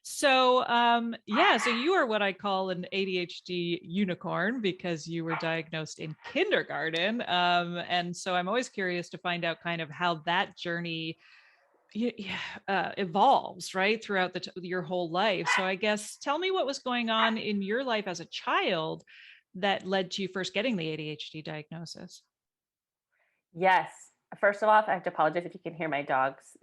So, yeah, so you are what I call an ADHD unicorn because you were diagnosed in kindergarten. And so I'm always curious to find out kind of how that journey evolves, right, throughout your whole life. So I guess tell me what was going on in your life as a child that led to you first getting the ADHD diagnosis. Yes. First of all, I have to apologize if you can hear my dogs.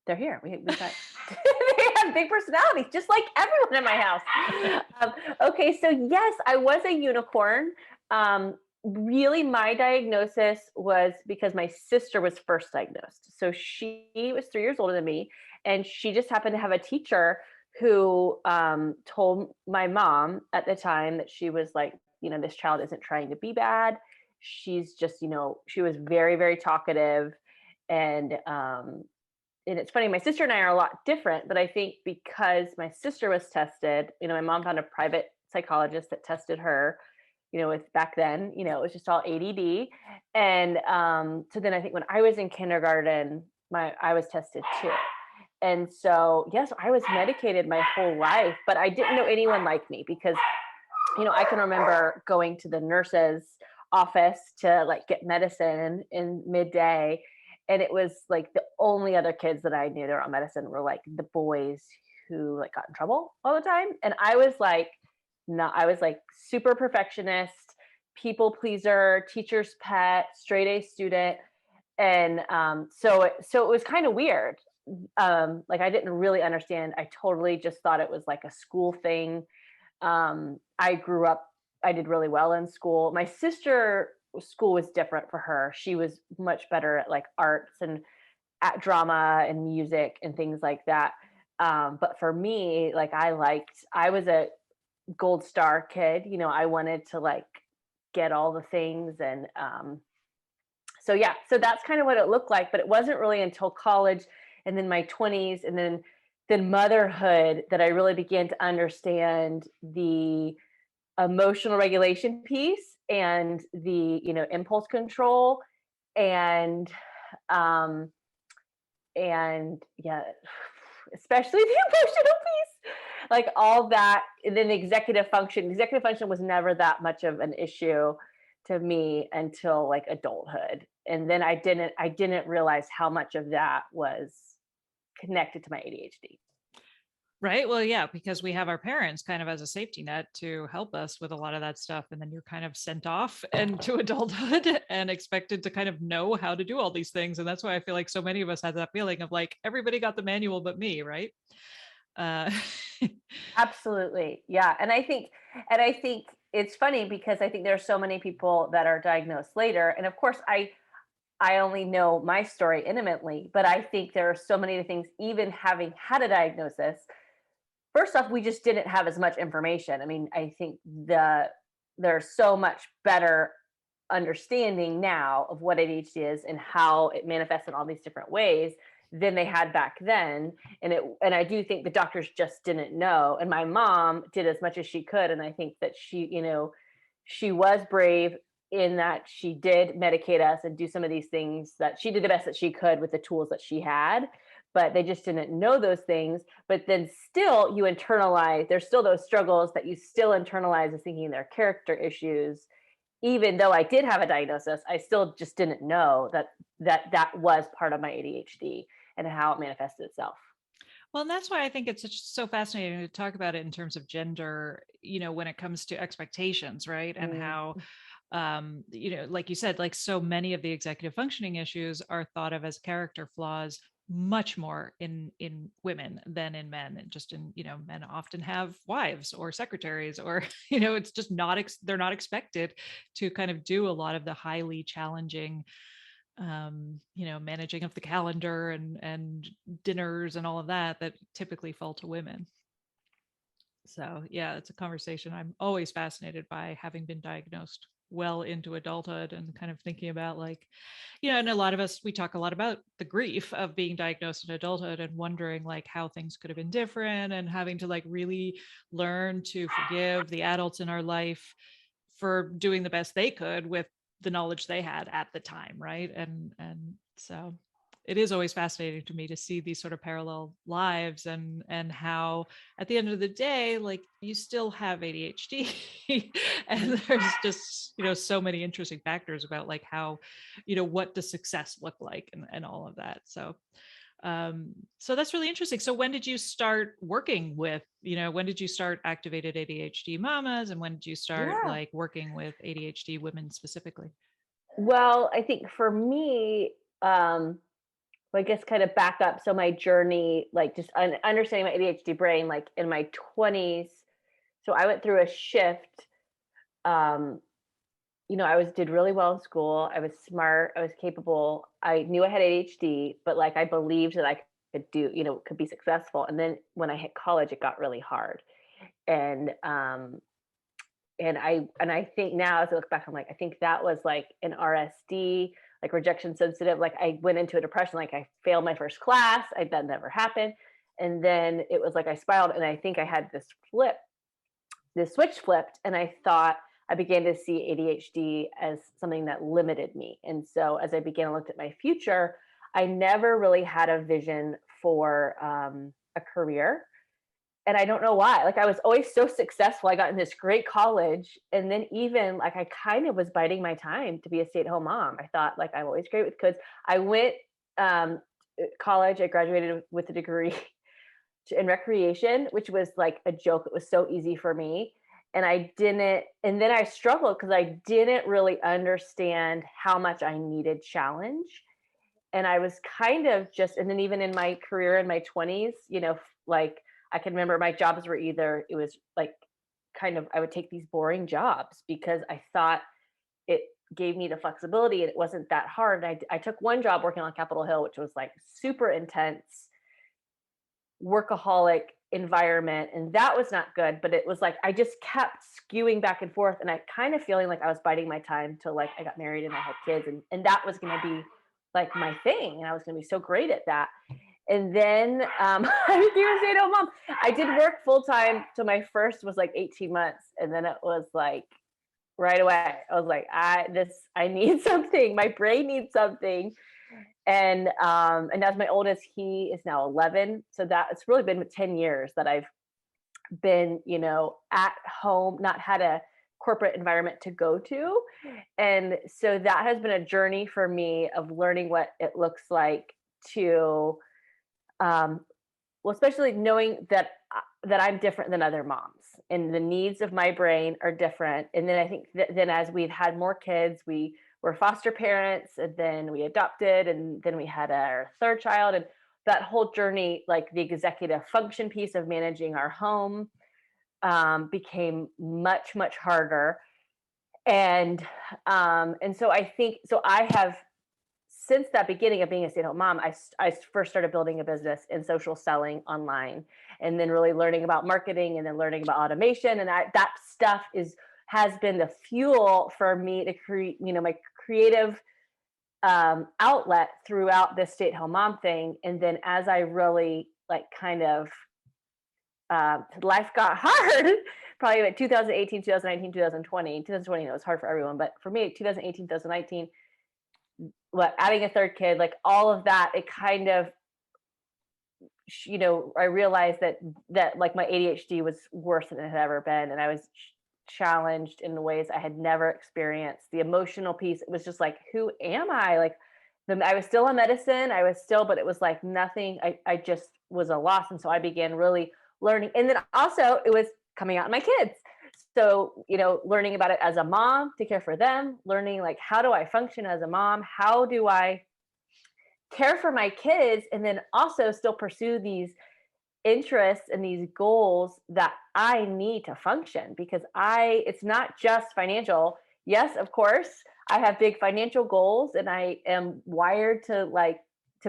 They're here. We got they have big personalities, just like everyone in my house. Okay, so yes, I was a unicorn. Really, my diagnosis was because my sister was first diagnosed. So she was 3 years older than me, and she just happened to have a teacher who told my mom at the time that she was like, this child isn't trying to be bad. She's just, she was very, very talkative. And it's funny, my sister and I are a lot different, but I think because my sister was tested, my mom found a private psychologist that tested her, with back then, it was just all ADD. And so then I think when I was in kindergarten, I was tested too. And so, yes, I was medicated my whole life, but I didn't know anyone like me because, I can remember going to the nurse's office to like get medicine in midday. And it was like the only other kids that I knew that were on medicine were like the boys who like got in trouble all the time. And I was like, no, I was like super perfectionist, people pleaser, teacher's pet, straight A student. And so it was kind of weird. Like I didn't really understand. I totally just thought it was like a school thing. I grew up, I did really well in school. My sister school was different for her. She was much better at like arts and at drama and music and things like that. But for me, like I was a gold star kid. I wanted to like get all the things. And so, yeah, so that's kind of what it looked like. But it wasn't really until college and then my 20s and then motherhood that I really began to understand the emotional regulation piece and the impulse control and um yeah, especially the emotional piece, like all that. And then executive function was never that much of an issue to me until like adulthood. And then I didn't realize how much of that was connected to my ADHD. Right. Well, yeah, because we have our parents kind of as a safety net to help us with a lot of that stuff. And then you're kind of sent off into adulthood and expected to kind of know how to do all these things. And that's why I feel like so many of us have that feeling of like everybody got the manual but me, right? Uh, Absolutely. Yeah. And I think it's funny because I think there are so many people that are diagnosed later. And of course, I only know my story intimately, but I think there are so many things, even having had a diagnosis. First off, we just didn't have as much information. I mean, I think there's so much better understanding now of what ADHD is and how it manifests in all these different ways than they had back then. And I do think the doctors just didn't know. And my mom did as much as she could. And I think that she was brave in that she did medicate us and do some of these things, that she did the best that she could with the tools that she had, but they just didn't know those things. But then still you internalize, there's still those struggles that you still internalize as thinking they're character issues. Even though I did have a diagnosis, I still just didn't know that was part of my ADHD and how it manifested itself. well, and that's why I think it's so fascinating to talk about it in terms of gender, when it comes to expectations, right? And Mm. how like you said, like so many of the executive functioning issues are thought of as character flaws much more in women than in men. And just in, men often have wives or secretaries or, it's just not, they're not expected to kind of do a lot of the highly challenging, managing of the calendar and dinners and all of that that typically fall to women. So yeah, it's a conversation I'm always fascinated by, having been diagnosed well into adulthood and kind of thinking about like, and a lot of us, we talk a lot about the grief of being diagnosed in adulthood and wondering like how things could have been different and having to like really learn to forgive the adults in our life for doing the best they could with the knowledge they had at the time, right? And so it is always fascinating to me to see these sort of parallel lives, and how at the end of the day, like, you still have ADHD. And there's just, so many interesting factors about like how, what does success look like, and all of that. So that's really interesting. So when did you start working with, when did you start activated ADHD mamas, and when did you start Yeah. like working with ADHD women specifically? Well, I think for me, well, I guess kind of back up. So my journey, like just understanding my ADHD brain, like in my 20s. So I went through a shift. Um, did really well in school. I was smart. I was capable. I knew I had ADHD, but like I believed that I could do, could be successful. And then when I hit college, it got really hard. And and I think now as I look back, I'm like, I think that was like an RSD, like rejection sensitive. Like I went into a depression, like I failed my first class. That never happened. And then it was like I spiraled, and I think I had this switch flipped, and I thought I began to see ADHD as something that limited me. And so as I began to look at my future, I never really had a vision for a career, and I don't know why. Like I was always so successful. I got in this great college, and then even like I kind of was biding my time to be a stay-at-home mom. I thought like I'm always great with kids. I went um, college. I graduated with a degree in recreation, which was like a joke. It was so easy for me, and I didn't. And then I struggled because I didn't really understand how much I needed challenge. And I was kind of just, and then even in my career in my 20s, like I can remember my jobs were either, it was like kind of, I would take these boring jobs because I thought it gave me the flexibility and it wasn't that hard. I took one job working on Capitol Hill, which was like super intense, workaholic environment. And that was not good, but it was like, I just kept skewing back and forth. And I kind of feeling like I was biding my time till like I got married and I had kids, and that was going to be like my thing. And I was going to be so great at that. And then I became a stay-at-home mom. I did work full time. So my first was like 18 months. And then it was like right away, I was like, I need something. My brain needs something. And as my oldest, he is now 11. So that it's really been 10 years that I've been, at home, not had a corporate environment to go to. And so that has been a journey for me of learning what it looks like to, well, especially knowing that I'm different than other moms and the needs of my brain are different. And then I think that then as we've had more kids, we were foster parents, and then we adopted, and then we had our third child. And that whole journey, like the executive function piece of managing our home, became much, much harder. And so I think, so I have, since that beginning of being a stay-at-home mom, I first started building a business in social selling online, and then really learning about marketing, and then learning about automation. And that stuff has been the fuel for me to create, my creative outlet throughout this stay-at-home mom thing. And then as I really like kind of life got hard, probably like 2018, 2019, 2020. 2020, it was hard for everyone, but for me, 2018, 2019, adding a third kid, like all of that, it kind of, I realized that like my ADHD was worse than it had ever been, and I was challenged in ways I had never experienced. The emotional piece, it was just like, who am I? Like, I was still on medicine, but it was like nothing. I just was a loss, and so I began really learning. And then also, it was coming out in my kids. So, learning about it as a mom to care for them, learning like, how do I function as a mom? How do I care for my kids? And then also still pursue these interests and these goals that I need to function, because it's not just financial. Yes, of course, I have big financial goals and I am wired to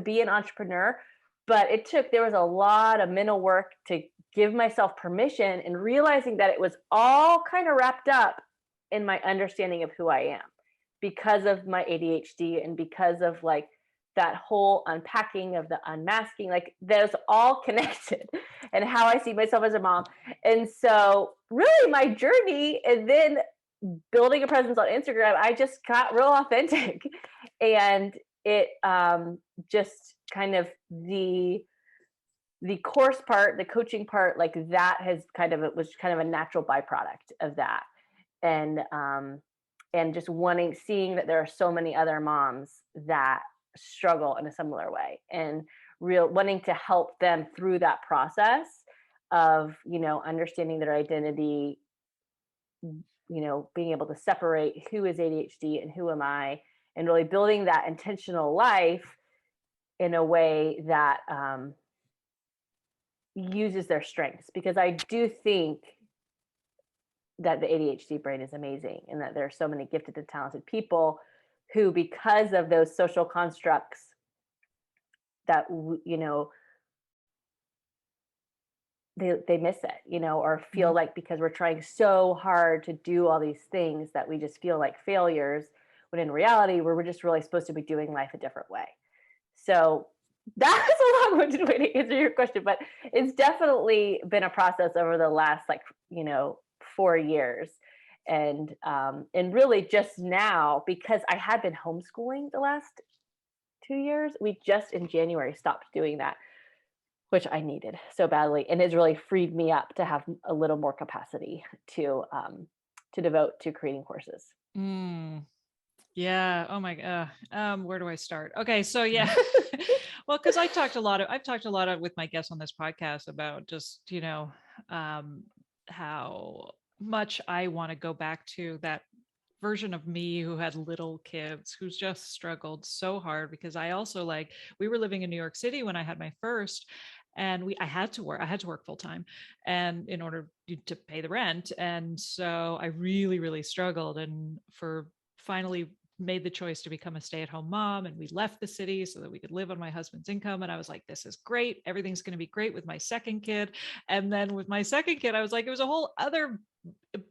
be an entrepreneur, but there was a lot of mental work to give myself permission, and realizing that it was all kind of wrapped up in my understanding of who I am because of my ADHD, and because of like that whole unpacking of the unmasking, like those all connected, and how I see myself as a mom. And so really my journey, and then building a presence on Instagram, I just got real authentic. And just kind of the course part, the coaching part, like that has kind of, it was kind of a natural byproduct of that. And just seeing that there are so many other moms that struggle in a similar way, and real wanting to help them through that process of, understanding their identity, being able to separate who is ADHD and who am I, and really building that intentional life in a way that uses their strengths. Because I do think that the ADHD brain is amazing, and that there are so many gifted and talented people who, because of those social constructs that they miss it, or feel Mhm. like because we're trying so hard to do all these things that we just feel like failures, when in reality we're just really supposed to be doing life a different way. So that is a long-winded way to answer your question, but it's definitely been a process over the last, like, 4 years. And really just now, because I had been homeschooling the last 2 years, we just in January stopped doing that, which I needed so badly, and it's really freed me up to have a little more capacity to devote to creating courses. Mm. Yeah. Oh my god. Where do I start? Okay, so yeah. Well, because I've talked a lot of, with my guests on this podcast about just, um, how much I want to go back to that version of me who had little kids, who's just struggled so hard. Because I also, like, we were living in New York City when I had my first, and I had to work full time, and in order to pay the rent. And so I really, really struggled, and for finally made the choice to become a stay-at-home mom, and we left the city so that we could live on my husband's income. And I was like, this is great, everything's going to be great with my second kid. And then with my second kid, I was like, it was a whole other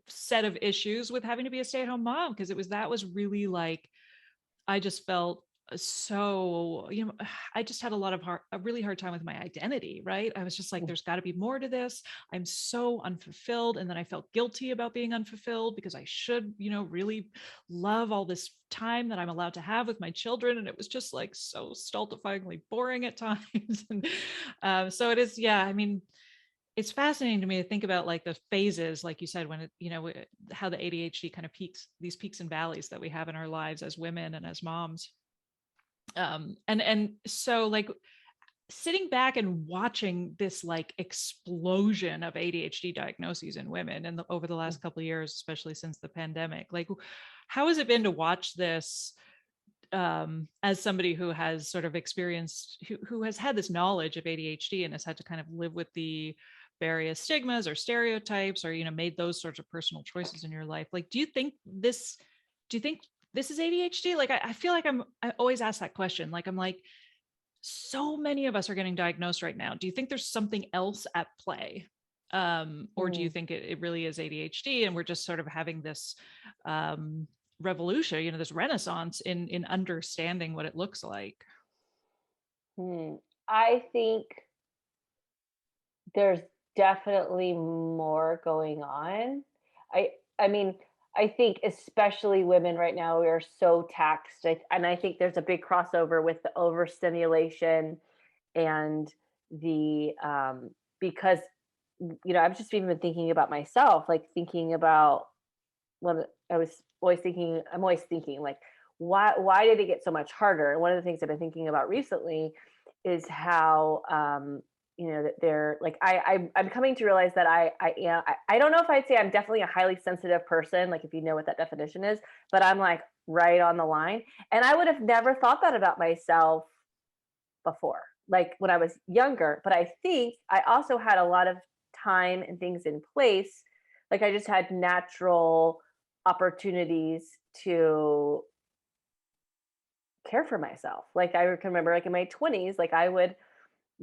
set of issues with having to be a stay-at-home mom, because that was really like, I just felt so, I just had a really hard time with my identity, right? I was just like, there's got to be more to this. I'm so unfulfilled. And then I felt guilty about being unfulfilled, because I should, really love all this time that I'm allowed to have with my children. And it was just like so stultifyingly boring at times. And so it is, yeah. I mean, it's fascinating to me to think about, like, the phases, like you said, when how the ADHD kind of these peaks and valleys that we have in our lives as women and as moms. And so, like, sitting back and watching this, like, explosion of ADHD diagnoses in women over the last couple of years, especially since the pandemic, like, how has it been to watch this, as somebody who has sort of experienced, who has had this knowledge of ADHD and has had to kind of live with the various stigmas or stereotypes, or made those sorts of personal choices in your life? Like, do you think this is ADHD? Like, I feel like I always ask that question. Like, I'm like, so many of us are getting diagnosed right now. Do you think there's something else at play? Or do you Hmm. think it really is ADHD, and we're just sort of having this revolution, this renaissance in understanding what it looks like? Hmm. I think there's definitely more going on. I I mean, I think especially women right now, we are so taxed. And I think there's a big crossover with the overstimulation and the because I was just even thinking about myself, like thinking about when I was always thinking, I'm always thinking like, why did it get so much harder? And one of the things I've been thinking about recently is how that they're like, I'm coming to realize that I am, I don't know if I'd say I'm definitely a highly sensitive person, like if you know what that definition is, but I'm like right on the line. And I would have never thought that about myself before, like when I was younger. But I think I also had a lot of time and things in place. Like I just had natural opportunities to care for myself. Like I can remember, like in my 20s, like I would,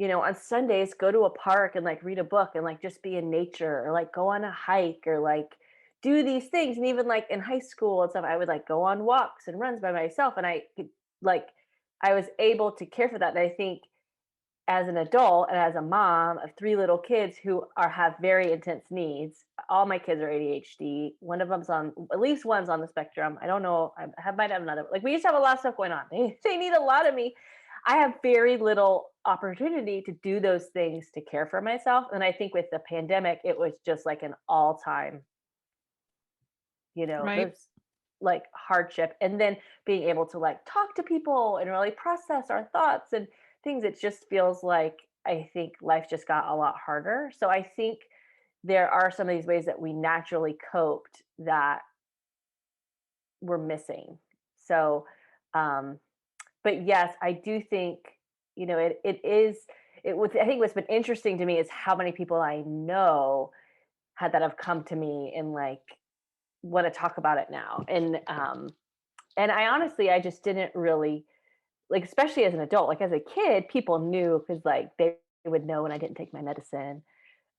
on Sundays go to a park and like read a book and like just be in nature, or like go on a hike, or like do these things. And even like in high school and stuff, I would like go on walks and runs by myself. And I could, like, I was able to care for that. And I think as an adult and as a mom of three little kids who have very intense needs, all my kids are ADHD. One of them's on, at least one's on the spectrum. I don't know. Might have another. Like we used to have a lot of stuff going on. They need a lot of me. I have very little opportunity to do those things to care for myself. And I think with the pandemic, it was just like an all time, Right. there's like hardship. And then being able to like talk to people and really process our thoughts and things, it just feels like I think life just got a lot harder. So I think there are some of these ways that we naturally coped that we're missing. So, um, but yes, I do think, it is, I think what's been interesting to me is how many people I know had that have come to me and like want to talk about it now. And I honestly, I just didn't really like, especially as an adult, like as a kid, people knew because like they would know when I didn't take my medicine.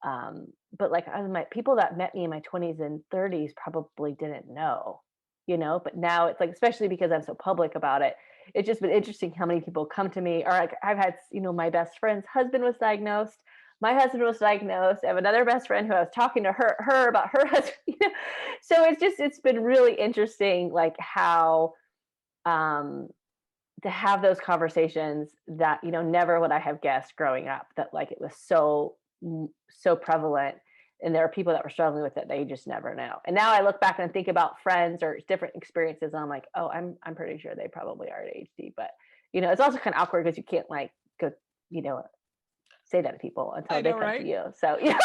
But like I my people that met me in my 20s and 30s probably didn't know, but now it's like, especially because I'm so public about it, it's just been interesting how many people come to me, or like I've had, my best friend's husband was diagnosed. My husband was diagnosed. I have another best friend who I was talking to her about her husband. So it's been really interesting, like how um to have those conversations that never would I have guessed growing up that like it was so prevalent, and there are people that were struggling with it that you just never know. And now I look back and think about friends or different experiences and I'm like, oh, I'm pretty sure they probably are ADHD. But it's also kind of awkward because you can't like go you know say that to people I until they know, come to right? you. So yeah.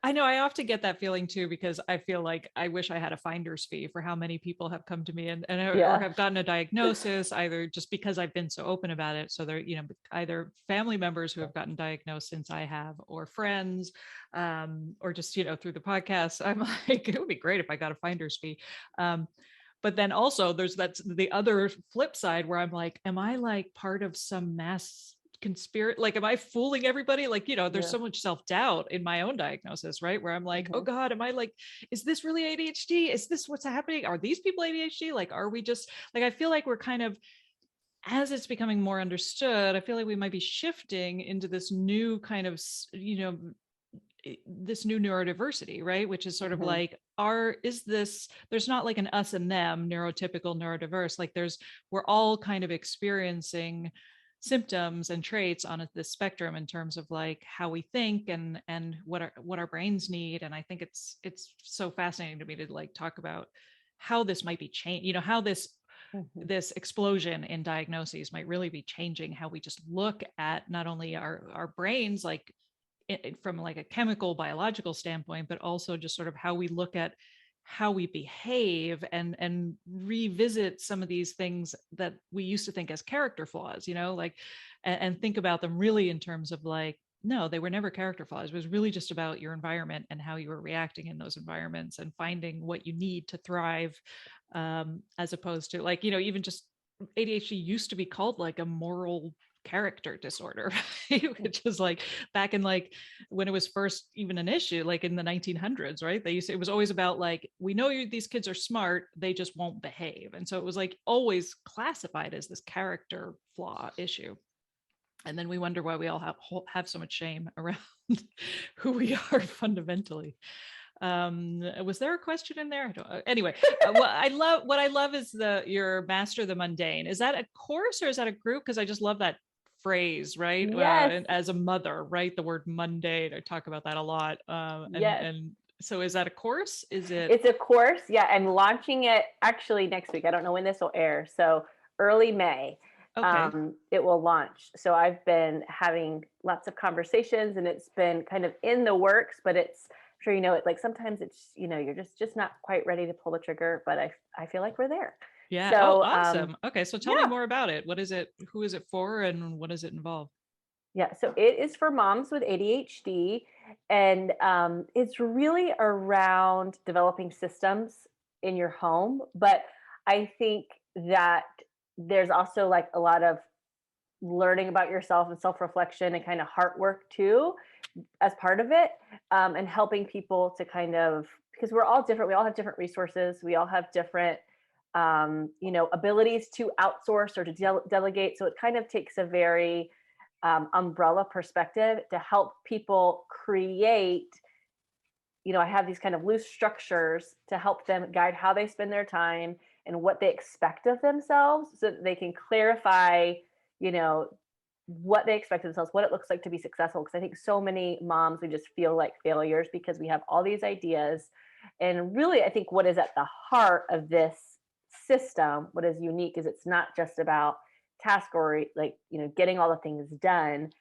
I know I often get that feeling too, because I feel like I wish I had a finder's fee for how many people have come to me and or Yeah. have gotten a diagnosis, either just because I've been so open about it. So they're, either family members who have gotten diagnosed since I have, or friends, or just, through the podcast. I'm like, it would be great if I got a finder's fee. But then also that's the other flip side where I'm like, am I like part of some mass conspiracy? Like, am I fooling everybody? Like, there's Yeah. so much self-doubt in my own diagnosis, right? Where I'm like, oh Hmm. God, am I like, is this really ADHD? Is this what's happening? Are these people ADHD? Like, are we just like, I feel like we're kind of, as it's becoming more understood, I feel like we might be shifting into this new kind of, this new neurodiversity, right? Which is sort of Hmm. like, is this, there's not like an us and them neurotypical neurodiverse, like we're all kind of experiencing symptoms and traits on this spectrum in terms of like how we think and what our brains need. And I think it's so fascinating to me to like talk about how this might be changed, how Hmm. this explosion in diagnoses might really be changing how we just look at not only our brains, like from like a chemical biological standpoint, but also just sort of how we look at how we behave and revisit some of these things that we used to think as character flaws, like, and think about them really in terms of like, no, they were never character flaws. It was really just about your environment and how you were reacting in those environments and finding what you need to thrive, as opposed to like, even just ADHD used to be called like a moral character disorder, right? Which is like back in like when it was first even an issue, like in the 1900s, right? It was always about like, we know these kids are smart, they just won't behave. And so it was like always classified as this character flaw issue. And then we wonder why we all have so much shame around who we are fundamentally. Was there a question in there? Anyway, what I love is your master the mundane. Is that a course or is that a group? Because I just love that phrase, right? Yes. And as a mother, right, the word mundane, I talk about that a lot. Yes. And so is that a course? Is it It's a course. Yeah, I'm launching it actually next week. I don't know when this will air. So early May, okay? it will launch. So I've been having lots of conversations, and it's been kind of in the works. But it's, I'm sure you know it. Like sometimes it's you're just not quite ready to pull the trigger. But I feel like we're there. Yeah. Oh, So awesome. Okay, so tell me yeah. more about it. What is it? Who is it for? And what does it involve? Yeah, so it is for moms with ADHD, and it's really around developing systems in your home. But I think that there's also like a lot of learning about yourself and self reflection and kind of heart work too, as part of it, and helping people to kind of, because we're all different, we all have different resources, we all have different abilities to outsource or to delegate. So it kind of takes a very umbrella perspective to help people create. I have these kind of loose structures to help them guide how they spend their time and what they expect of themselves so that they can clarify, you know, what they expect of themselves, what it looks like to be successful. Because I think so many moms, we just feel like failures because we have all these ideas. And really, I think what is at the heart of this system, what is unique, is it's not just about task or like, getting all the things done,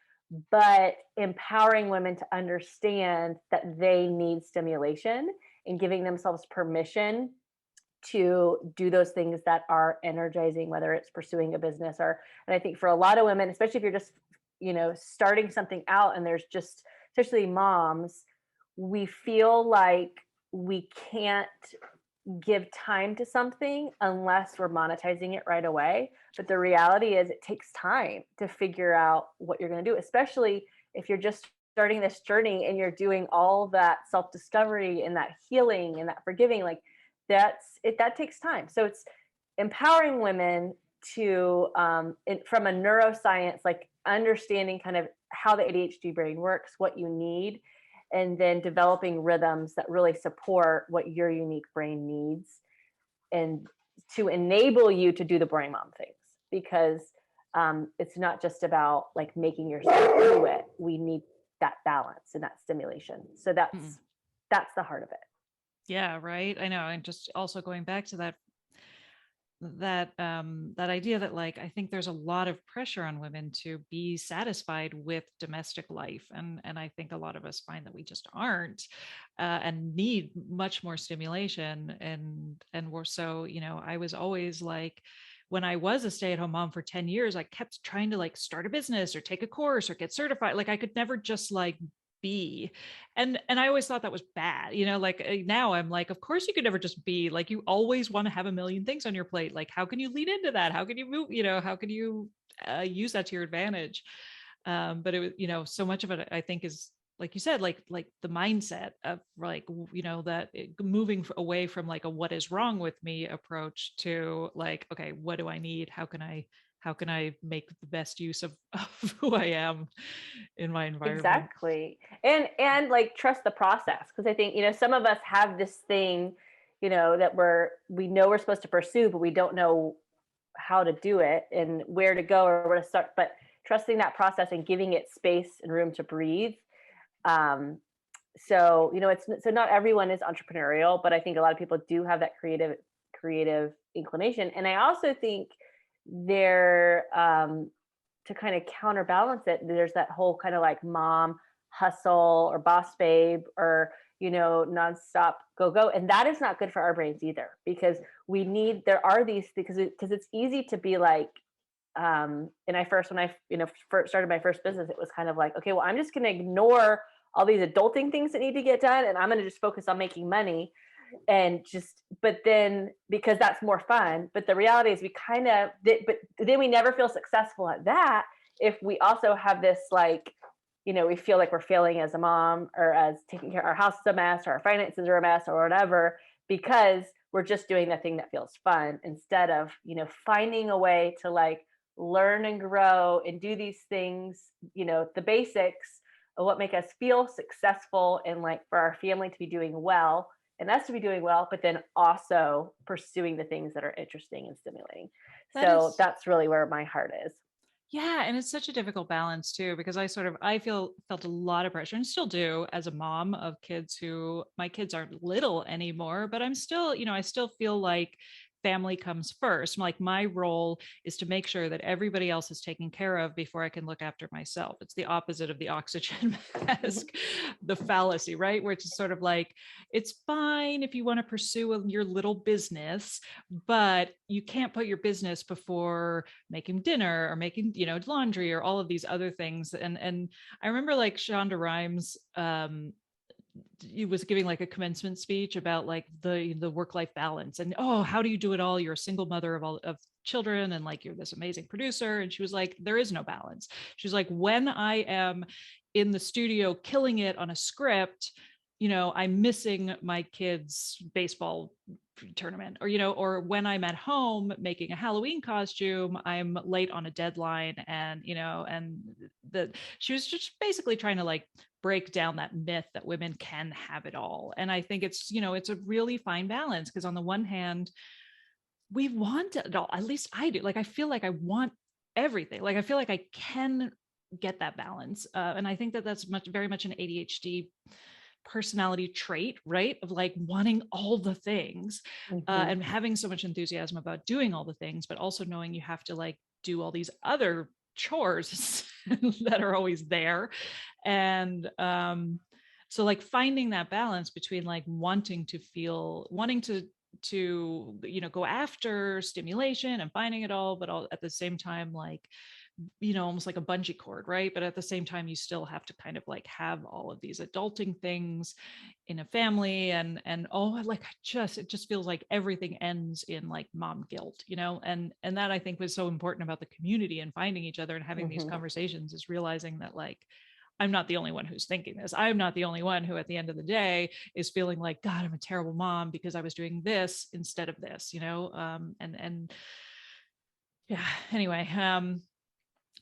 but empowering women to understand that they need stimulation and giving themselves permission to do those things that are energizing, whether it's pursuing a business or, and I think for a lot of women, especially if you're just, starting something out, and there's just, especially moms, we feel like we can't give time to something unless we're monetizing it right away. But the reality is it takes time to figure out what you're going to do, especially if you're just starting this journey and you're doing all that self-discovery and that healing and that forgiving. Like, that takes time. So it's empowering women to from a neuroscience, like understanding kind of how the ADHD brain works, what you need, and then developing rhythms that really support what your unique brain needs, and to enable you to do the brain mom things. Because it's not just about like making yourself do it. We need that balance and that stimulation. So Mm. that's the heart of it. Yeah, right. I know. And just also going back to that idea that, like, I think there's a lot of pressure on women to be satisfied with domestic life, and I think a lot of us find that we just aren't, and need much more stimulation. And we're so, I was always like, when I was a stay-at-home mom for 10 years, I kept trying to like start a business or take a course or get certified. Like I could never just like be. And I always thought that was bad, like now I'm like, of course you could never just be, like, you always want to have a million things on your plate. Like, how can you lean into that? How can you move, how can you use that to your advantage? But it was, so much of it I think is, like you said, like the mindset of like, that moving away from like a what is wrong with me approach to like, okay, what do I need? How can I make the best use of who I am in my environment? Exactly. And like trust the process, because I think, some of us have this thing, that we know we're supposed to pursue, but we don't know how to do it and where to go or where to start. But trusting that process and giving it space and room to breathe. So, it's so not everyone is entrepreneurial, but I think a lot of people do have that creative inclination. And I also think there, to kind of counterbalance it, there's that whole kind of like mom hustle or boss babe or, nonstop go. And that is not good for our brains either, because there are these, because it's easy to be like, and when I, first started my first business, it was kind of like, okay, well, I'm just going to ignore all these adulting things that need to get done, and I'm going to just focus on making money. But then, because that's more fun, but the reality is but then we never feel successful at that if we also have this like, we feel like we're failing as a mom, or as taking care of our house is a mess, or our finances are a mess, or whatever, because we're just doing the thing that feels fun instead of, finding a way to like learn and grow and do these things, the basics of what make us feel successful, and like for our family to be doing well and us to be doing well, but then also pursuing the things that are interesting and stimulating. That So is, that's really where my heart is. yeah, and it's such a difficult balance too, because I felt a lot of pressure, and still do, as a mom of kids who, my kids aren't little anymore, but I'm still, I still feel like family comes first. Like, my role is to make sure that everybody else is taken care of before I can look after myself. It's the opposite of the oxygen mask, the fallacy, right? Where it's sort of like, it's fine if you want to pursue your little business, but you can't put your business before making dinner or making, laundry or all of these other things. And I remember like Shonda Rhimes, he was giving like a commencement speech about like the work-life balance, and, oh, how do you do it all? You're a single mother of children, and like, you're this amazing producer. And she was like, there is no balance. She's like, when I am in the studio killing it on a script, I'm missing my kids' baseball tournament, or when I'm at home making a Halloween costume, I'm late on a deadline. And she was just basically trying to like break down that myth that women can have it all. And I think it's a really fine balance, because on the one hand, we want it all. At least I do. Like, I feel like I want everything. Like I feel like I can get that balance. And I think that that's very much an ADHD personality trait, right? Of like wanting all the things, Mhm. and having so much enthusiasm about doing all the things, but also knowing you have to like do all these other chores that are always there. And so like finding that balance between like wanting to go after stimulation and finding it all, but all at the same time, like almost like a bungee cord, right? But at the same time, you still have to kind of like have all of these adulting things in a family. And oh, like it just feels like everything ends in like mom guilt, and that I think was so important about the community and finding each other and having these Mhm. conversations, is realizing that like I'm not the only one who's thinking this. I'm not the only one who at the end of the day is feeling like, God, I'm a terrible mom because I was doing this instead of this, and yeah, anyway,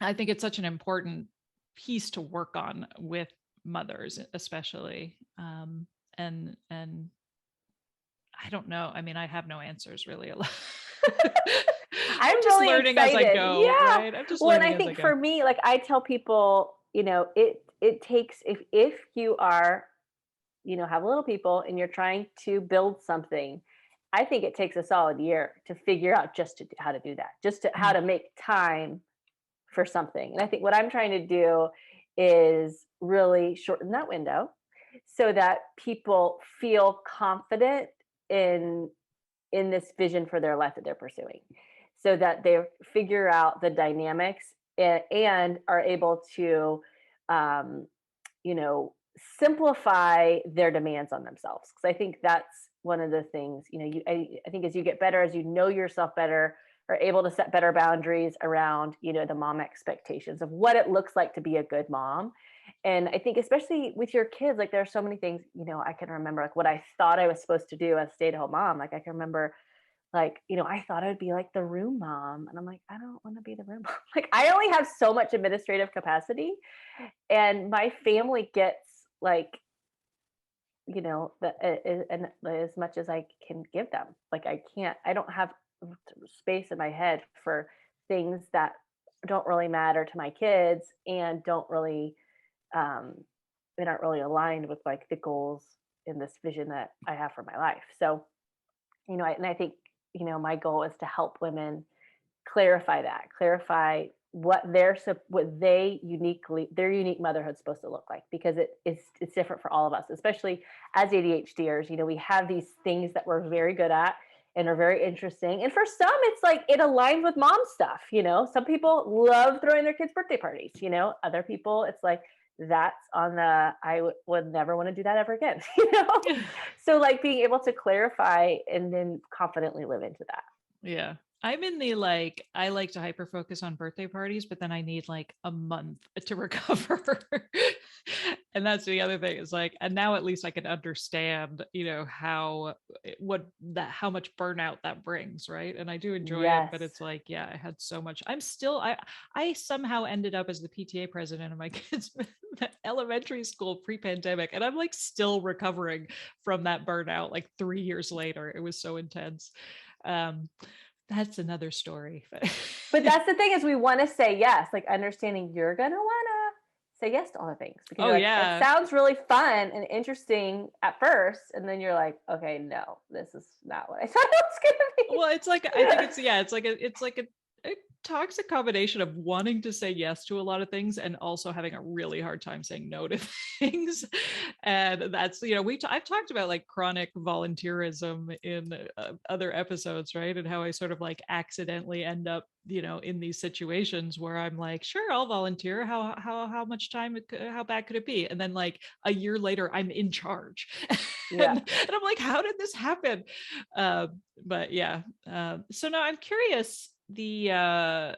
I think it's such an important piece to work on with mothers, especially. And I don't know. I mean, I have no answers really. I'm I'm just really learning as I excited. go, Yeah. right? I'm just Well, and I learning as I think go. for me, like I tell people, it takes, if you are, have little people and you're trying to build something, I think it takes a solid year to figure out how to do that, just to how Mhm. to make time for something. And I think what I'm trying to do is really shorten that window so that people feel confident in this vision for their life that they're pursuing, so that they figure out the dynamics, and are able to um, you know simplify their demands on themselves, because I think that's one of the things, I think as you get better, as you know yourself better, are able to set better boundaries around the mom expectations of what it looks like to be a good mom. And I think especially with your kids, like there are so many things, I can remember like what I thought I was supposed to do as a stay-at-home mom. Like I can remember, like, I thought I'd be like the room mom. And I'm like, I don't want to be the room mom. Like I only have so much administrative capacity. And my family gets like, and as much as I can give them. Like I don't have space in my head for things that don't really matter to my kids and don't really um they aren't really aligned with like the goals in this vision that I have for my life. So, and I think, my goal is to help women clarify what their unique motherhood's supposed to look like, because it's different for all of us, especially as ADHDers. We have these things that we're very good at and are very interesting, and for some it's like it aligns with mom stuff. Some people love throwing their kids birthday parties. Other people it's like that's on the would never want to do that ever again. So like being able to clarify and then confidently live into that. Yeah. I'm in the like, I like to hyper focus on birthday parties, but then I need like a month to recover. And that's the other thing, is like, and now at least I can understand, how much burnout that brings, right? And I do enjoy it, Yes. but it's like, yeah, I had so much. I somehow ended up as the PTA president of my kids' elementary school pre-pandemic, and I'm like still recovering from that burnout like 3 years later. It was so intense. um that's another story. But that's the thing, is we want to say yes, like understanding you're going to want to say yes to all the things, because Oh you're like, it yeah. sounds really fun and interesting at first. And then you're like, okay, no, this is not what I thought it was going to be. Well, it's like, I think it's, yeah, it's like a toxic combination of wanting to say yes to a lot of things and also having a really hard time saying no to things. And that's, I've talked about like chronic volunteerism in other episodes, right? And how I sort of like accidentally end up, in these situations where I'm like, sure, I'll volunteer. How much time, how bad could it be? And then like a year later, I'm in charge. Yeah. And I'm like, how did this happen? Uh, but yeah. So now I'm curious. Oh,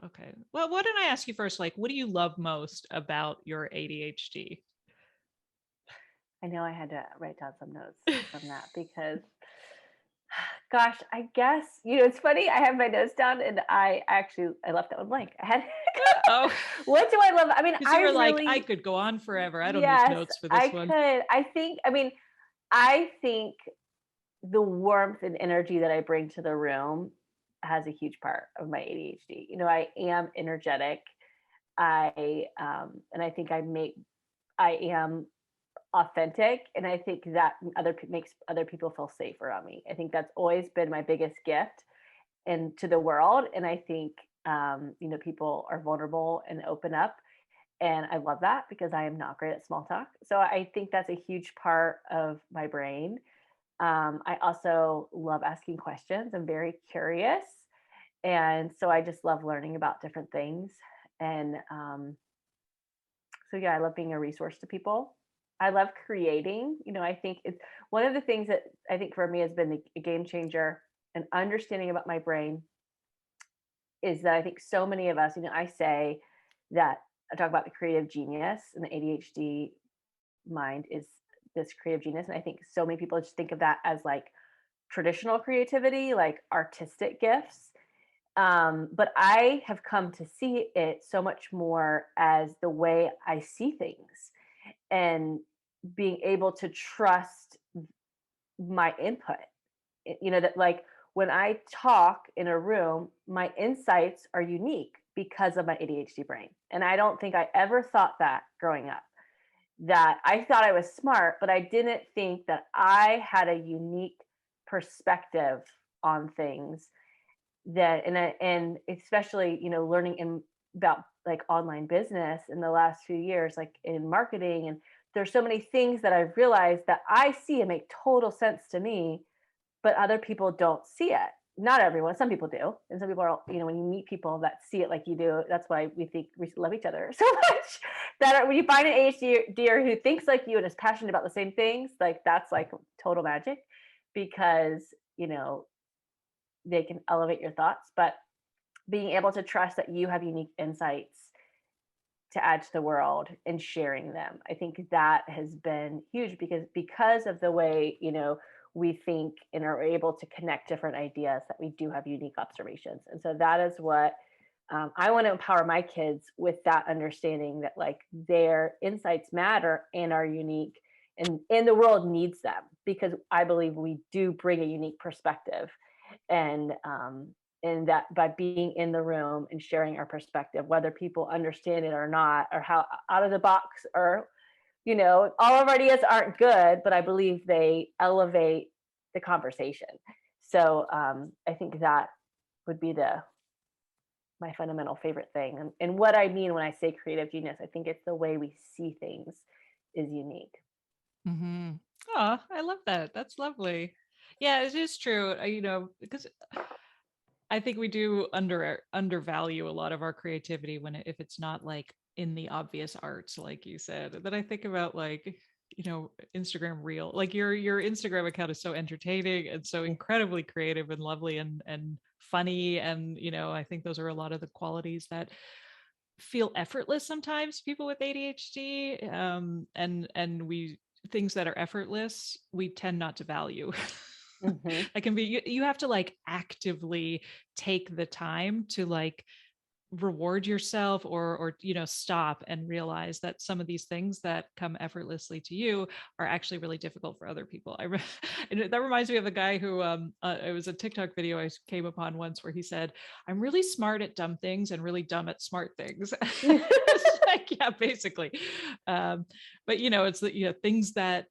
okay. Well, why don't I ask you first? Like, what do you love most about your ADHD? I know I had to write down some notes from that because, gosh, I guess, it's funny. I have my notes down and I left that one blank. I had, Oh, what do I love? I mean, because you I were like, I really, could go on forever. I don't need yes, notes for I this one. could. I think the warmth and energy that I bring to the room, has a huge part of my ADHD. You know, I am energetic. And I think I am authentic, and I think that makes other people feel safe around me. I think that's always been my biggest gift and to the world. And I think, you know, people are vulnerable and open up. And I love that because I am not great at small talk. So I think that's a huge part of my brain. I also love asking questions. I'm very curious. And so I just love learning about different things. And so, yeah, I love being a resource to people. I love creating. You know, I think it's one of the things that I think for me has been a game changer and understanding about my brain is that I think so many of us, you know, I say that I talk about the creative genius, and the ADHD mind is this creative genius. And I think so many people just think of that as like traditional creativity, like artistic gifts. But I have come to see it so much more as the way I see things, and being able to trust my input. You know, that like when I talk in a room, my insights are unique because of my ADHD brain. And I don't think I ever thought that growing up, that I thought I was smart, but I didn't think that I had a unique perspective on things. And especially, you know, learning about like online business in the last few years, like in marketing, and there's so many things that I've realized that I see and make total sense to me, but other people don't see it. Not everyone, some people do. And some people are, you know, when you meet people that see it like you do, that's why we think we love each other so much. When you find an ADHDer who thinks like you and is passionate about the same things, like that's like total magic, because, you know, they can elevate your thoughts. But being able to trust that you have unique insights to add to the world and sharing them, I think that has been huge, because of the way, you know, we think and are able to connect different ideas, that we do have unique observations. And so that is what I want to empower my kids with, that understanding that like their insights matter and are unique, and the world needs them, because I believe we do bring a unique perspective. And that by being in the room and sharing our perspective, whether people understand it or not, or how out of the box, or, you know, all of our ideas aren't good, but I believe they elevate the conversation. So I think that would be my fundamental favorite thing. And what I mean when I say creative genius, I think it's the way we see things is unique. Mm-hmm. Oh, I love that. That's lovely. Yeah, it is true. You know, because I think we do undervalue a lot of our creativity if it's not like in the obvious arts, like you said. And then I think about like, you know, Instagram reel, like your Instagram account is so entertaining and so incredibly creative and lovely and funny. And, you know, I think those are a lot of the qualities that feel effortless sometimes, people with ADHD. And we things that are effortless, we tend not to value. Mm-hmm. That can be you have to like actively take the time to like reward yourself, or you know, stop and realize that some of these things that come effortlessly to you are actually really difficult for other people. And that reminds me of a guy who it was a TikTok video I came upon once where he said, I'm really smart at dumb things and really dumb at smart things. It's like, yeah, basically. But you know, it's the, you know, things that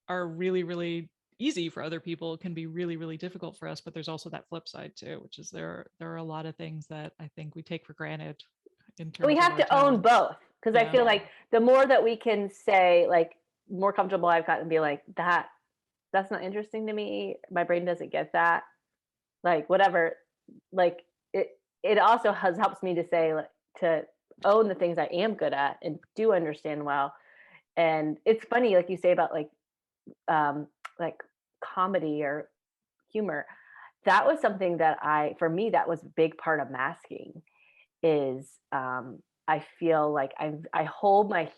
are really really easy for other people can be really really difficult for us. But there's also that flip side too, which is there are a lot of things that I think we take for granted in We terms of have our to own talents. both, because I Yeah. feel like the more that we can say, like, more comfortable I've gotten to be like, that's not interesting to me. My brain doesn't get that. Like whatever. Like it it also has helps me to say, like, to own the things I am good at and do understand well. And it's funny, like you say about um like comedy or humor. That was something that for me, that was a big part of masking, is I feel like I hold my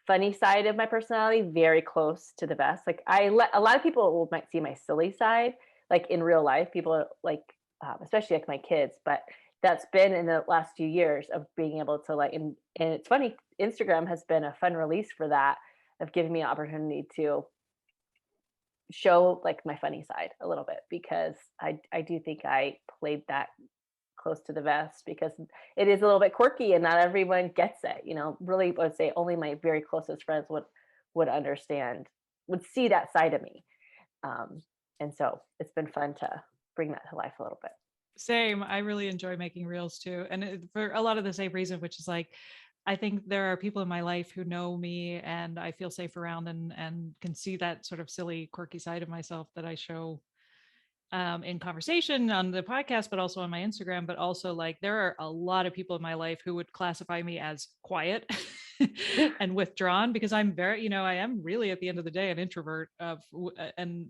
funny side of my personality very close to the vest. Like a lot of people might see my silly side, like in real life. People are like, especially like my kids, but that's been in the last few years of being able to like, and it's funny. Instagram has been a fun release for that, of giving me an opportunity to show like my funny side a little bit, because I do think I played that close to the vest, because it is a little bit quirky and not everyone gets it. Really, I would say only my very closest friends would understand, would see that side of me. Um, and so it's been fun to bring that to life a little bit. Same. I really enjoy making reels too. And for a lot of the same reason, which is like, I think there are people in my life who know me and I feel safe around and can see that sort of silly, quirky side of myself that I show in conversation on the podcast, but also on my Instagram. But also, like, there are a lot of people in my life who would classify me as quiet and withdrawn, because I'm very, I am really at the end of the day an introvert and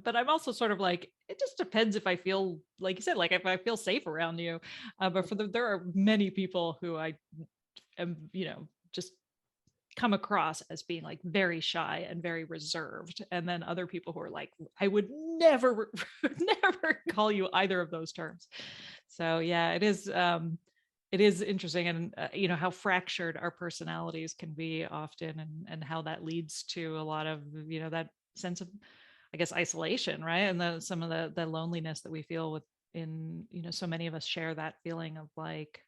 but I'm also sort of like, it just depends if I feel, like you said, like if I feel safe around you. But there are many people who I am, just come across as being like very shy and very reserved, and then other people who are like, I would never never call you either of those terms. So yeah, it is interesting, and how fractured our personalities can be often, and how that leads to a lot of that sense of, I guess, isolation, right? And some of the loneliness that we feel with in so many of us share that feeling of like,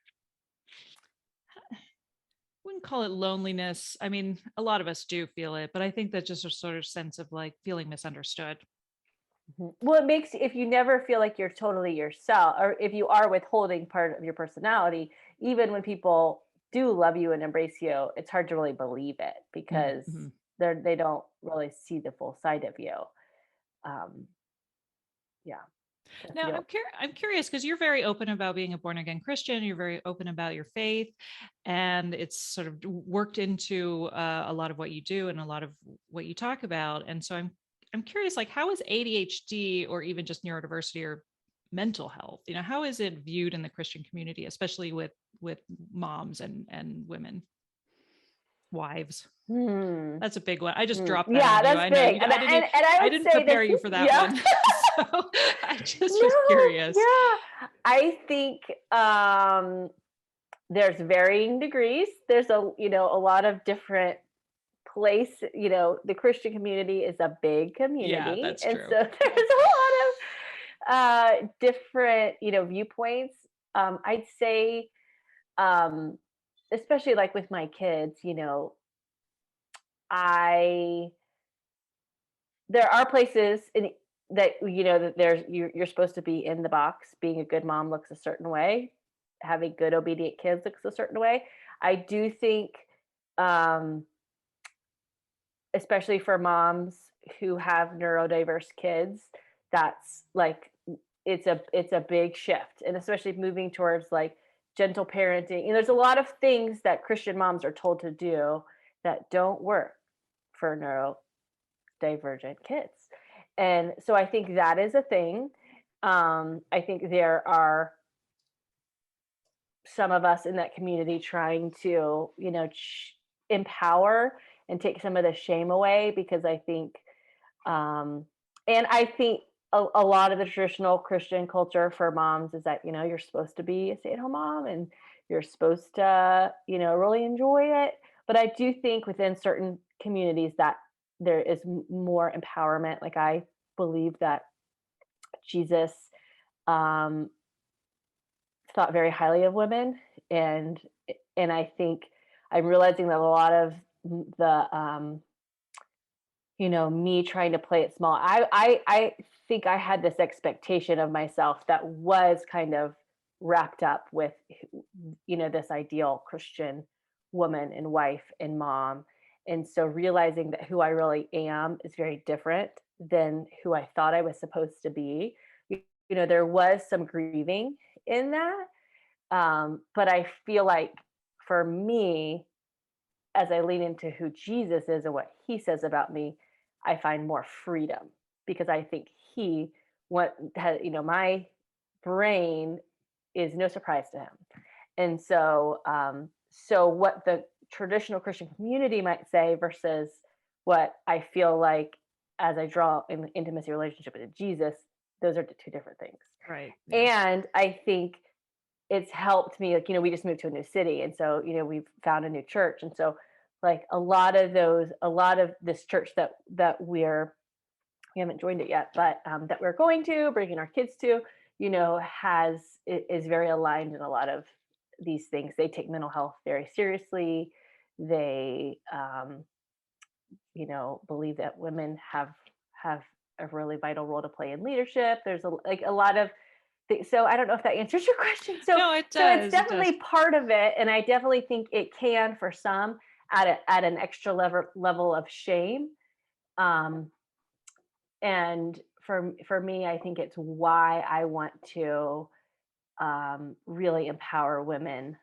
wouldn't call it loneliness. I mean, a lot of us do feel it, but I think that just a sort of sense of like feeling misunderstood. Well, it makes, if you never feel like you're totally yourself, or if you are withholding part of your personality, even when people do love you and embrace you, it's hard to really believe it, because Mm-hmm. they don't really see the full side of you. Um, yeah. Now, You don't. I'm curious because you're very open about being a born again Christian. You're very open about your faith, and it's sort of worked into a lot of what you do and a lot of what you talk about. And so I'm curious, like, how is ADHD or even just neurodiversity or mental health? How is it viewed in the Christian community, especially with moms and women, wives? Hmm. That's a big one. I just dropped that Yeah, on you. that's I know big, you. and I I would didn't say prepare this. you for that Yeah. one, so I just was No, curious. yeah. I think there's varying degrees. There's a lot of different place. The Christian community is a big Yeah, community, that's and true. so there's a lot of different viewpoints. I'd say, um, especially like with my kids, I there are places in that that you're supposed to be in the box. Being a good mom looks a certain way. Having good obedient kids looks a certain way. I do think, um, especially for moms who have neurodiverse kids, that's like, it's a big shift, and especially moving towards like gentle parenting. And there's a lot of things that Christian moms are told to do that don't work for neurodivergent kids. And so I think that is a thing. I think there are some of us in that community trying to, empower and take some of the shame away, because I think, and I think a lot of the traditional Christian culture for moms is that, you're supposed to be a stay at home mom, and you're supposed to, really enjoy it. But I do think within certain communities that there is more empowerment. Like, I believe that Jesus, um, thought very highly of women, and I think I'm realizing that a lot of the me trying to play it small. I think I had this expectation of myself that was kind of wrapped up with this ideal Christian woman and wife and mom. And so realizing that who I really am is very different than who I thought I was supposed to be. There was some grieving in that. But I feel like for me, as I lean into who Jesus is and what he says about me, I find more freedom, because I think he what has, my brain is no surprise to him. And so what the traditional Christian community might say versus what I feel like as I draw an intimacy relationship with Jesus, those are two different things. Right. Yeah. And I think it's helped me, like, we just moved to a new city, and so we've found a new church. And so like a lot of this church that we're we haven't joined it yet, but that we're going to, bringing our kids to, is very aligned in a lot of these things. They take mental health very seriously. They, believe that women have a really vital role to play in leadership. There's a lot of things. So I don't know if that answers your question. So No, it so it's does. It does. definitely part of it, and I definitely think it can for some at an extra level of shame. Um, and for me, I think it's why I want to really empower women,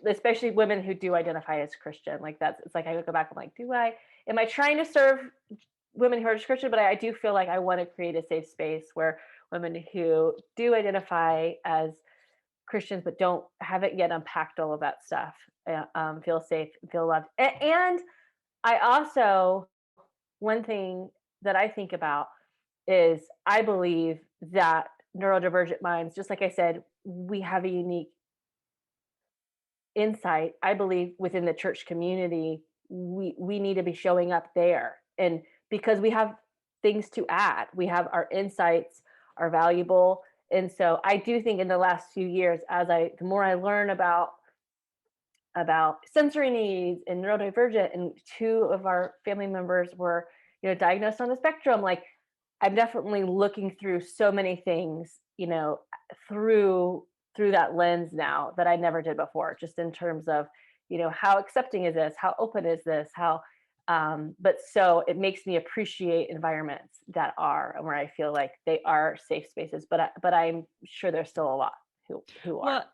especially women who do identify as Christian. Like it's like I go back, I'm like, am I trying to serve women who are Christian? But I do feel like I want to create a safe space where women who do identify as Christians but haven't yet unpacked all of that stuff feel safe, feel loved. And I also, one thing that I think about is I believe that neurodivergent minds, just like I said, we have a unique insight. I believe within the church community, we need to be showing up there, and because we have things to add, we have our insights are valuable. And so I do think in the last few years, the more I learn about sensory needs and neurodivergent, and two of our family members were diagnosed on the spectrum, like I'm definitely looking through so many things, through that lens now that I never did before, just in terms of, how accepting is this, how open is this, how but so it makes me appreciate environments that are, and where I feel like they are safe spaces, but I'm sure there's still a lot who aren't. Well,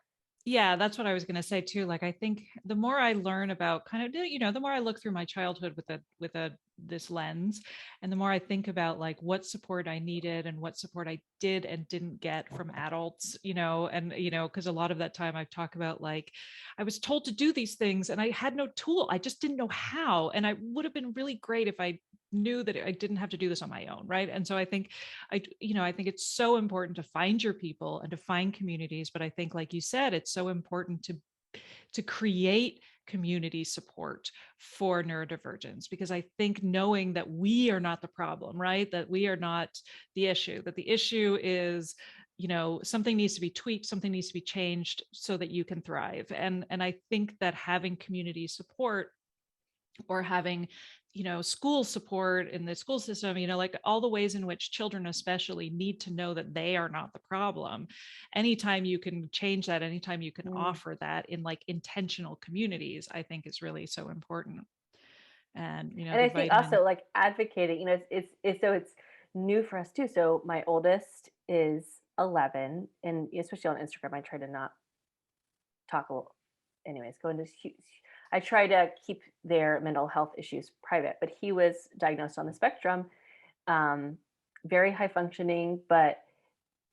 yeah, that's what I was going to say too. Like, I think the more I learn about kind of, the more I look through my childhood with a this lens, and the more I think about like what support I needed and what support I did and didn't get from adults, and because a lot of that time I've talked about like I was told to do these things and I had no tool. I just didn't know how. And I would have been really great if I knew that I didn't have to do this on my own, right? And so I think I think it's so important to find your people and to find communities, but I think like you said, it's so important to create community support for neurodivergence, because I think knowing that we are not the problem, right? That we are not the issue, that the issue is something needs to be tweaked, something needs to be changed so that you can thrive. And I think that having community support, or having school support in the school system, like all the ways in which children especially need to know that they are not the problem. Anytime you can change that, anytime you can Mm. offer that in like intentional communities, I think is really so important. And And the I think vitamin. also like advocating, it's new for us too. So my oldest is 11, and especially on Instagram, I try to not talk a little, anyways, go into I try to keep their mental health issues private, but he was diagnosed on the spectrum, um, very high functioning, but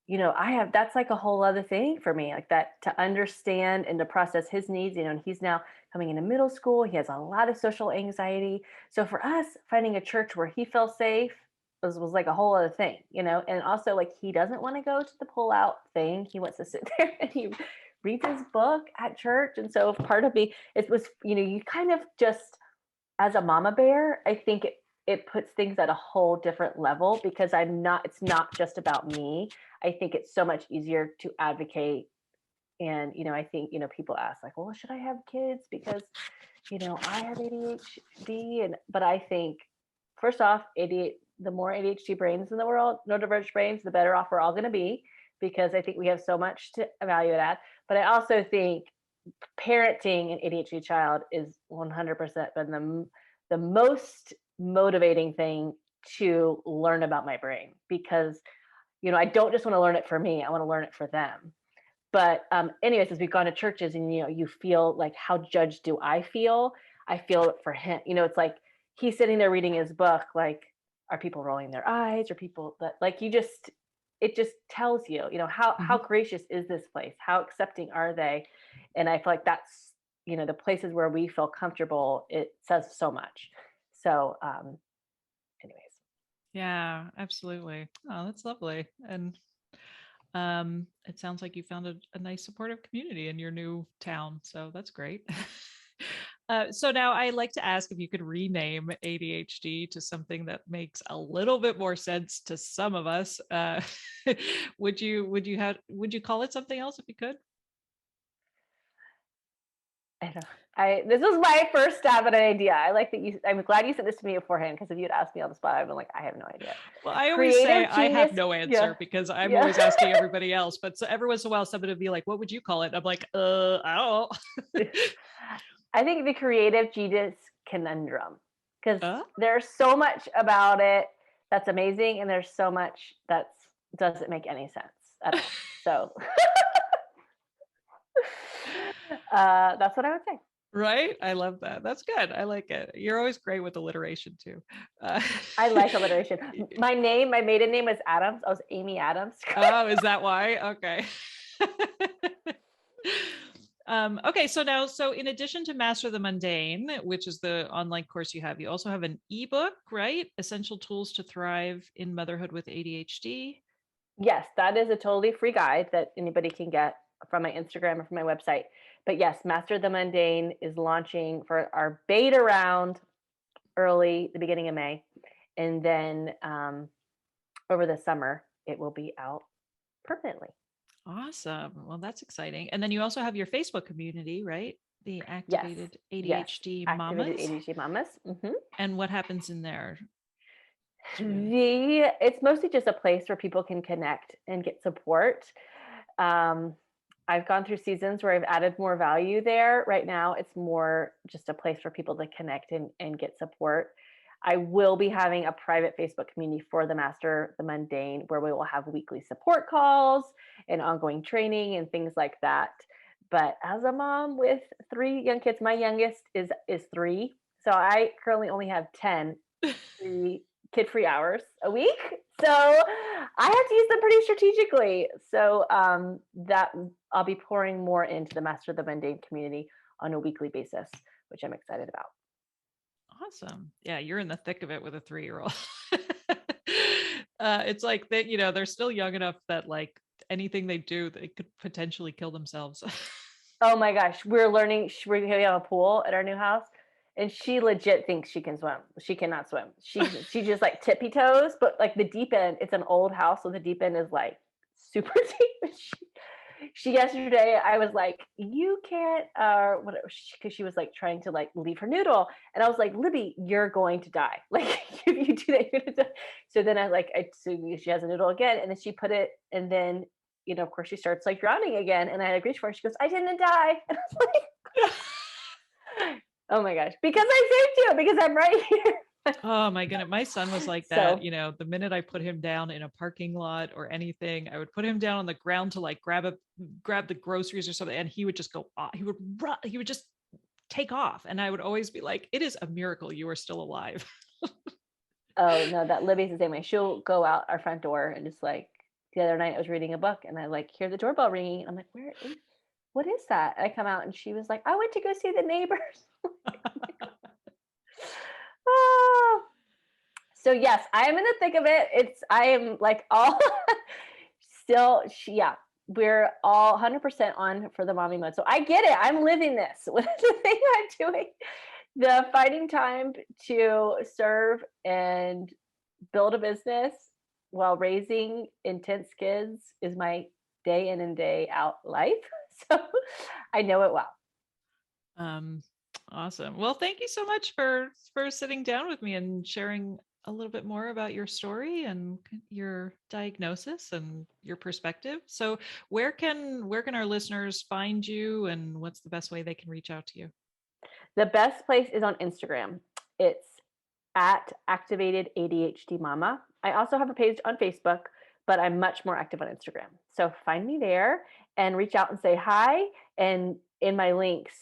I have, that's like a whole other thing for me, like that, to understand and to process his needs, and he's now coming into middle school. He has a lot of social anxiety. So for us, finding a church where he feels safe was like a whole other thing, and also like he doesn't want to go to the pull out thing. He wants to sit there and he reads his book at church. And so part of me, it was, you kind of just, as a mama bear, I think it puts things at a whole different level, because it's not just about me. I think it's so much easier to advocate. And, I think, people ask like, well, should I have kids? Because, I have ADHD. But I think, first off, the more ADHD brains in the world, neurodivergent brains, the better off we're all going to be, because I think we have so much to evaluate at. But I also think parenting an ADHD child is 100% been the most motivating thing to learn about my brain, because I don't just want to learn it for me, I want to learn it for them. But anyways, as we've gone to churches, and you feel like, how judged do I feel? I feel it for him. It's like he's sitting there reading his book, like, are people rolling their eyes, or people that, like, it just tells you, how Mhm. gracious is this place, how accepting are they? And I feel like that's, the places where we feel comfortable, it says so much. So anyways. Yeah, absolutely. Oh, that's lovely. And it sounds like you found a nice supportive community in your new town, so that's great. So now I like to ask if you could rename ADHD to something that makes a little bit more sense to some of us. Would you call it something else if you could? I don't. This was my first stab at an idea. I like that you. I'm glad you sent this to me beforehand because if you'd asked me on the spot, I'd been like, I have no idea. Well, I always say Creative I have genius. no Yeah, answer because I'm yeah. always asking everybody else. But so every once in a while, somebody will be like, "What would you call it?" I'm like, I don't know." I think the creative genius conundrum because uh, there's so much about it that's amazing, and there's so much that doesn't make any sense at all. So that's what I would say. right? I love that. That's good. I like it. You're always great with alliteration too. Uh, I like alliteration. My name, my maiden name was Adams. I was Amy Adams. oh, is that why? Okay. Okay, so now, so in addition to Master the Mundane, which is the online course you have, you also have an ebook, right? Essential Tools to Thrive in Motherhood with ADHD. Yes, that is a totally free guide that anybody can get from my Instagram or from my website. But yes, Master the Mundane is launching for our beta round early, the beginning of May. And then over the summer, it will be out permanently. Awesome. Well, that's exciting. And then you also have your Facebook community, right? The Yes, Activated yes. ADHD Activated Mamas. ADHD Mamas. And what happens in there? It's mostly just a place where people can connect and get support. Um, I've gone through seasons where I've added more value there. Right now, it's more just a place for people to connect and get support. I will be having a private Facebook community for the Master the Mundane where we will have weekly support calls and ongoing training and things like that. But as a mom with 3 young kids, my youngest is 3. So I currently only have 10 free kid-free hours a week. So I have to use them pretty strategically. So that I'll be pouring more into the Master of the Mundane community on a weekly basis, which I'm excited about. Awesome. Yeah, you're in the thick of it with a 3-year-old. It's like that, they're still young enough that like anything they do, they could potentially kill themselves. Oh my gosh, we're learning. We have a pool at our new house, and she legit thinks she can swim. She cannot swim. She just like tippy toes, but like the deep end. It's an old house, so the deep end is like super deep. She yesterday, I was like, you can't, whatever, because she was like trying to like leave her noodle, and I was like, Libby, you're going to die. Like if you do that, you're gonna die. So then so she has a noodle again, and then she put it, and then of course, she starts like drowning again. And I had to reach for her. She goes, I didn't die. And I was like, oh my gosh, because I saved you, because I'm right here. Oh my goodness. My son was like that. So, The minute I put him down in a parking lot or anything, I would put him down on the ground to like grab the groceries or something. And he would just go off. He would just take off. And I would always be like, it is a miracle you are still alive. oh no, that Libby's the same way. She'll go out our front door and just like the other night I was reading a book and I like hear the doorbell ringing. And I'm like, what is that? And I come out and she was like, I went to go see the neighbors. Oh. So yes, I am in the thick of it. I am like all still, yeah, we're all 100% on for the mommy mode. So I get it. I'm living this. What is the thing I'm doing? The finding time to serve and build a business while raising intense kids is my day in and day out life. So I know it well. Um, awesome. Well, thank you so much for sitting down with me and sharing a little bit more about your story and your diagnosis and your perspective. So, where can our listeners find you, and what's the best way they can reach out to you? The best place is on Instagram. It's at Activated ADHD Mama. I also have a page on Facebook, but I'm much more active on Instagram. So find me there and reach out and say hi. And in my links,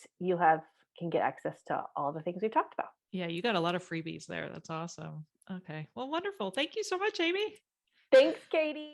can get access to all the things we've talked about. Yeah, you got a lot of freebies there. That's awesome. Okay. Well, wonderful. Thank you so much, Amy. Thanks, Katie.